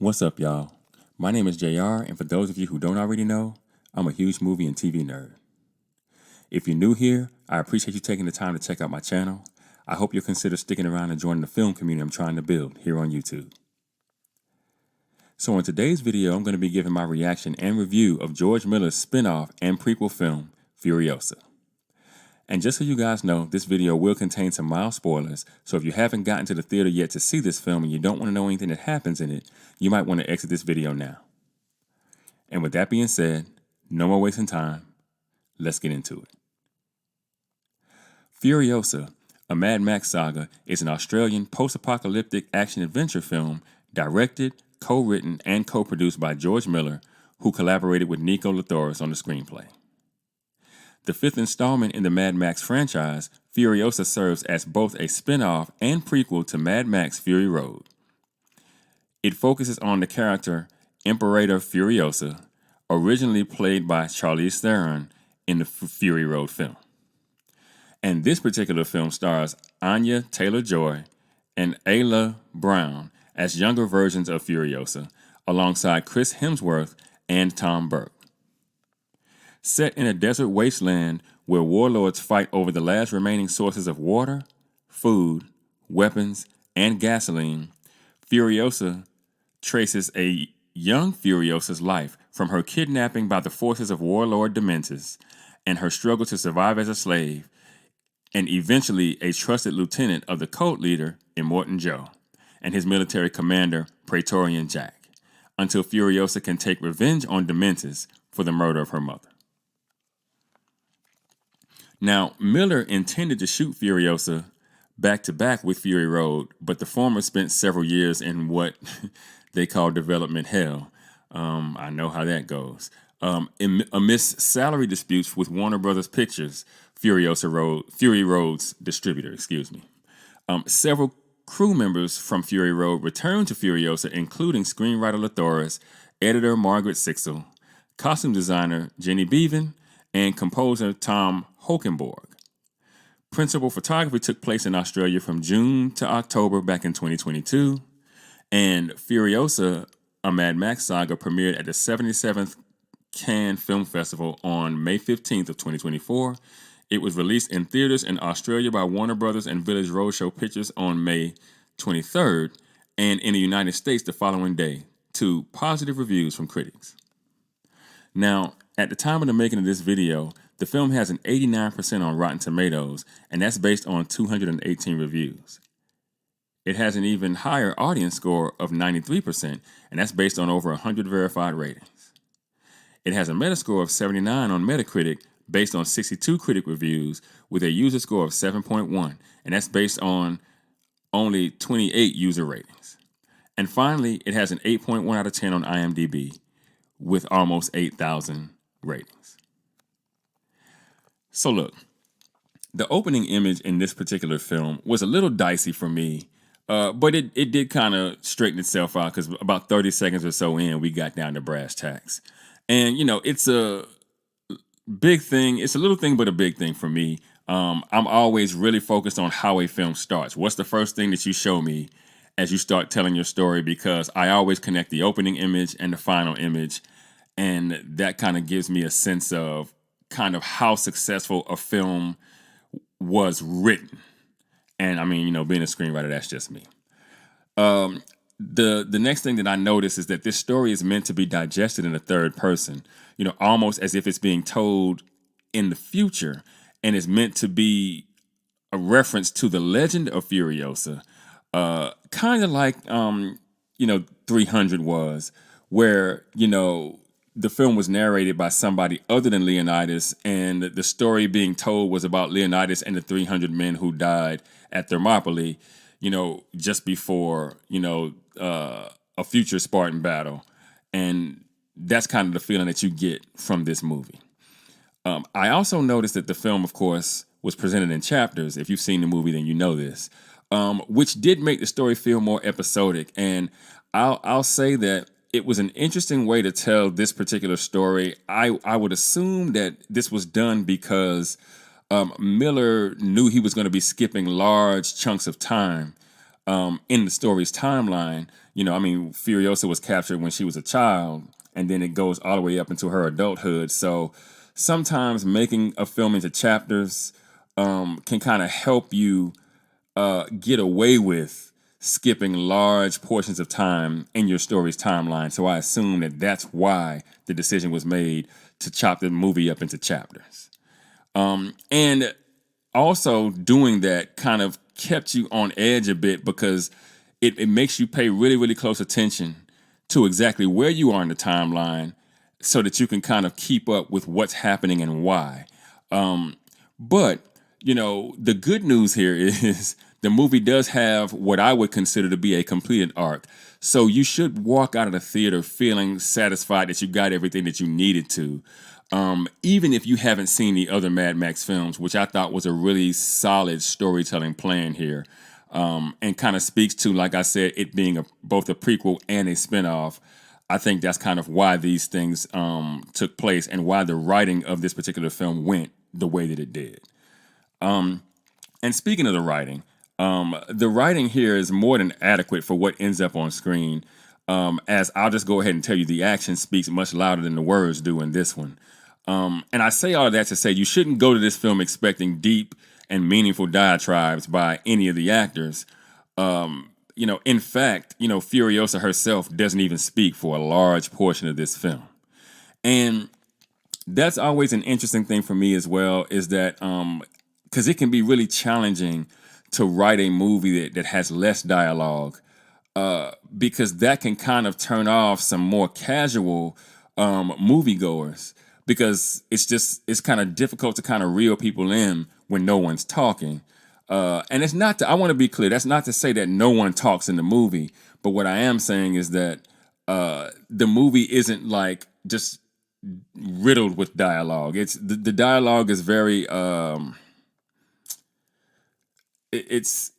What's up, y'all? My name is JR, and for those of you who don't already know, I'm a huge movie and TV nerd. If you're new here, I appreciate you taking the time to check out my channel. I hope you'll consider sticking around and joining the film community I'm trying to build here on YouTube. So in today's video, I'm going to be giving my reaction and review of George Miller's spin-off and prequel film, Furiosa. And just so you guys know, this video will contain some mild spoilers, so if you haven't gotten to the theater yet to see this film and you don't want to know anything that happens in it, you might want to exit this video now. And with that being said, no more wasting time, let's get into it. Furiosa, a Mad Max saga, is an Australian post-apocalyptic action-adventure film directed, co-written, and co-produced by George Miller, who collaborated with Nico Lathoris on the screenplay. The fifth installment in the Mad Max franchise, Furiosa serves as both a spin-off and prequel to Mad Max Fury Road. It focuses on the character Imperator Furiosa, originally played by Charlize Theron in the Fury Road film. And this particular film stars Anya Taylor-Joy and Ayla Brown as younger versions of Furiosa, alongside Chris Hemsworth and Tom Burke. Set in a desert wasteland where warlords fight over the last remaining sources of water, food, weapons, and gasoline, Furiosa traces a young Furiosa's life from her kidnapping by the forces of warlord Dementis and her struggle to survive as a slave, and eventually a trusted lieutenant of the cult leader, Immortan Joe, and his military commander, Praetorian Jack, until Furiosa can take revenge on Dementis for the murder of her mother. Now, Miller intended to shoot Furiosa back-to-back with Fury Road, but the former spent several years in what they call development hell. I know how that goes. Amidst salary disputes with Warner Brothers Pictures, Fury Road's distributor, several crew members from Fury Road returned to Furiosa, including screenwriter Lathoris, editor Margaret Sixel, costume designer Jenny Beavan, and composer Tom Hokenborg. Principal photography took place in Australia from June to October back in 2022, and Furiosa, a Mad Max saga, premiered at the 77th Cannes Film Festival on May 15th of 2024. It was released in theaters in Australia by Warner Brothers and Village Roadshow Pictures on May 23rd, and in the United States the following day, to positive reviews from critics. Now, at the time of the making of this video, the film has an 89% on Rotten Tomatoes, and that's based on 218 reviews. It has an even higher audience score of 93%, and that's based on over 100 verified ratings. It has a Metascore of 79 on Metacritic, based on 62 critic reviews, with a user score of 7.1, and that's based on only 28 user ratings. And finally, it has an 8.1 out of 10 on IMDb, with almost 8,000 ratings. So look, the opening image in this particular film was a little dicey for me, but it did kind of straighten itself out, because about 30 seconds or so in, we got down to brass tacks. And, you know, it's a big thing. It's a little thing, but a big thing for me. I'm always really focused on how a film starts. What's the first thing that you show me as you start telling your story? Because I always connect the opening image and the final image, and that kind of gives me a sense of kind of how successful a film was written. And I mean, you know, being a screenwriter, that's just me. The next thing that I notice is that this story is meant to be digested in the third person, you know, almost as if it's being told in the future, and is meant to be a reference to the legend of Furiosa, kind of like, 300 was, where, you know, the film was narrated by somebody other than Leonidas, and the story being told was about Leonidas and the 300 men who died at Thermopylae, you know, just before, a future Spartan battle. And that's kind of the feeling that you get from this movie. I also noticed that the film, of course, was presented in chapters. If you've seen the movie, then you know this, which did make the story feel more episodic. And I'll say that it was an interesting way to tell this particular story. I would assume that this was done because Miller knew he was going to be skipping large chunks of time in the story's timeline, I mean, Furiosa was captured when she was a child, and then it goes all the way up into her adulthood. So sometimes making a film into chapters can kind of help you get away with skipping large portions of time in your story's timeline. So I assume that that's why the decision was made to chop the movie up into chapters. And also doing that kind of kept you on edge a bit because it makes you pay really, really close attention to exactly where you are in the timeline so that you can kind of keep up with what's happening and why. But, the good news here is the movie does have what I would consider to be a completed arc. So you should walk out of the theater feeling satisfied that you got everything that you needed to. Even if you haven't seen the other Mad Max films, which I thought was a really solid storytelling plan here, and kind of speaks to, like I said, it being both a prequel and a spinoff. I think that's kind of why these things took place and why the writing of this particular film went the way that it did. And speaking of the writing here is more than adequate for what ends up on screen. As I'll just go ahead and tell you, the action speaks much louder than the words do in this one. And I say all of that to say you shouldn't go to this film expecting deep and meaningful diatribes by any of the actors. In fact, Furiosa herself doesn't even speak for a large portion of this film. And that's always an interesting thing for me as well, is that because it can be really challenging to write a movie that has less dialogue, because that can kind of turn off some more casual moviegoers, because it's kind of difficult to kind of reel people in when no one's talking. And it's not I want to be clear, that's not to say that no one talks in the movie, but what I am saying is that the movie isn't like just riddled with dialogue. It's the dialogue is very it's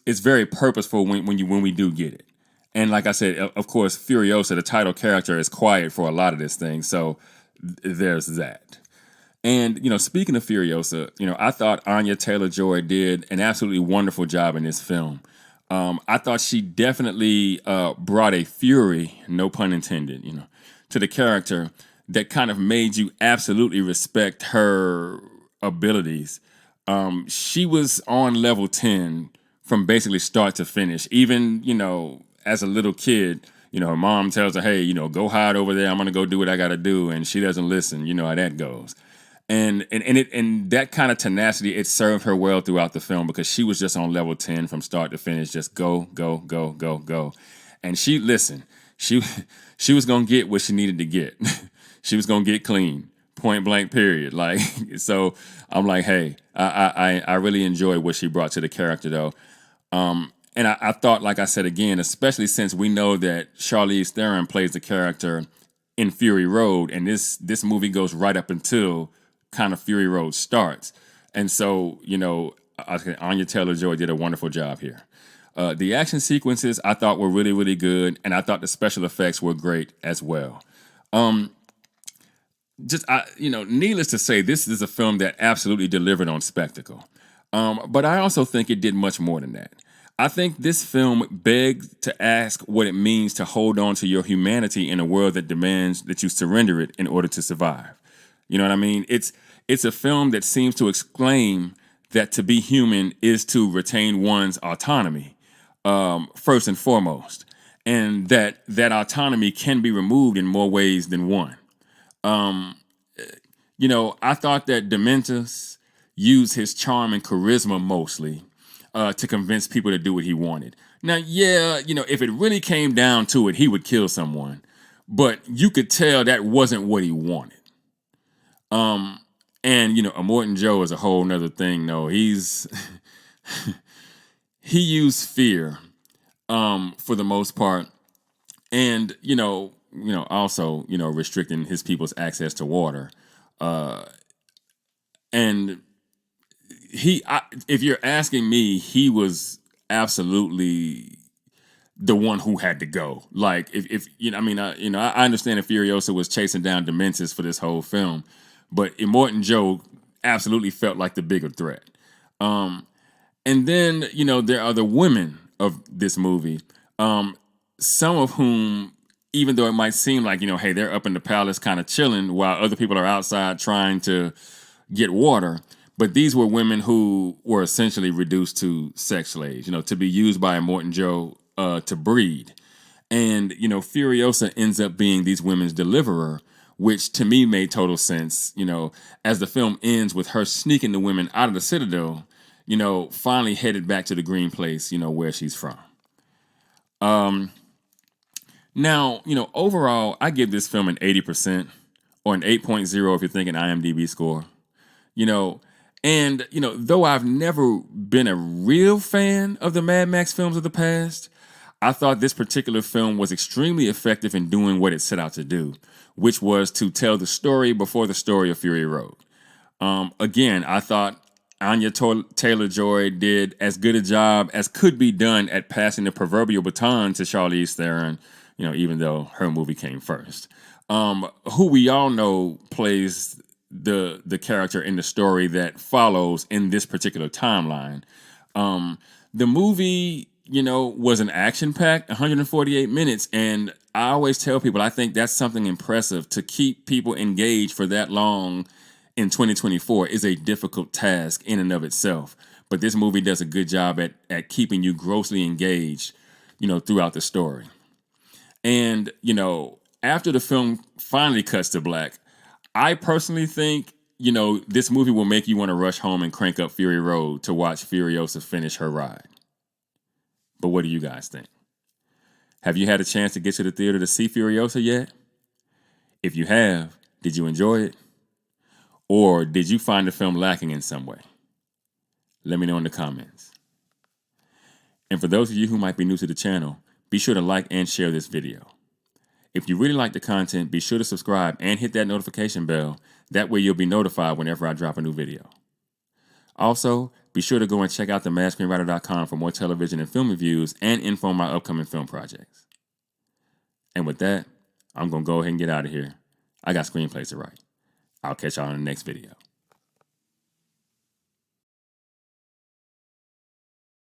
very purposeful when we do get it. And like I said, of course, Furiosa, the title character, is quiet for a lot of this thing. So there's that. And, speaking of Furiosa, I thought Anya Taylor-Joy did an absolutely wonderful job in this film. I thought she definitely brought a fury, no pun intended, to the character that kind of made you absolutely respect her abilities. She was on level 10 from basically start to finish. Even, as a little kid, her mom tells her, hey, go hide over there. I'm going to go do what I got to do. And she doesn't listen. You know how that goes. And that kind of tenacity, it served her well throughout the film because she was just on level 10 from start to finish. Just go, go, go, go, go. And she was going to get what she needed to get. She was going to get clean. Point blank, period. Like, so I'm like, hey, I really enjoyed what she brought to the character, though. And I thought, like I said again, especially since we know that Charlize Theron plays the character in Fury Road, and this movie goes right up until kind of Fury Road starts. And so, Anya Taylor-Joy did a wonderful job here. The action sequences I thought were really, really good, and I thought the special effects were great as well. Needless to say, this is a film that absolutely delivered on spectacle. But I also think it did much more than that. I think this film begged to ask what it means to hold on to your humanity in a world that demands that you surrender it in order to survive. You know what I mean? It's a film that seems to exclaim that to be human is to retain one's autonomy, first and foremost, and that autonomy can be removed in more ways than one. I thought that Dementus used his charm and charisma mostly to convince people to do what he wanted. Now, yeah, if it really came down to it, he would kill someone, but you could tell that wasn't what he wanted. And Immortan Joe is a whole nother thing. No, he's he used fear for the most part, and also restricting his people's access to water. And if you're asking me, he was absolutely the one who had to go. Like, if I understand if Furiosa was chasing down Dementus for this whole film, but Immortan Joe absolutely felt like the bigger threat. And then there are the women of this movie. Some of whom, even though it might seem like, hey, they're up in the palace kind of chilling while other people are outside trying to get water. But these were women who were essentially reduced to sex slaves, to be used by Immortan Joe to breed. And, Furiosa ends up being these women's deliverer, which to me made total sense, as the film ends with her sneaking the women out of the Citadel, finally headed back to the Green Place, where she's from. Now, overall, I give this film an 80% or an 8.0 if you're thinking IMDb score. Though I've never been a real fan of the Mad Max films of the past, I thought this particular film was extremely effective in doing what it set out to do, which was to tell the story before the story of Fury Road. Again, I thought Anya Taylor-Joy did as good a job as could be done at passing the proverbial baton to Charlize Theron, even though her movie came first. Who we all know plays the character in the story that follows in this particular timeline. The movie, was an action-packed 148 minutes, and I always tell people I think that's something impressive. To keep people engaged for that long in 2024 is a difficult task in and of itself. But this movie does a good job at keeping you grossly engaged, throughout the story. And, after the film finally cuts to black, I personally think, this movie will make you want to rush home and crank up Fury Road to watch Furiosa finish her ride. But what do you guys think? Have you had a chance to get to the theater to see Furiosa yet? If you have, did you enjoy it? Or did you find the film lacking in some way? Let me know in the comments. And for those of you who might be new to the channel, be sure to like and share this video. If you really like the content, be sure to subscribe and hit that notification bell. That way you'll be notified whenever I drop a new video. Also, be sure to go and check out themadScreenwriter.com for more television and film reviews and info on my upcoming film projects. And with that, I'm going to go ahead and get out of here. I got screenplays to write. I'll catch y'all in the next video.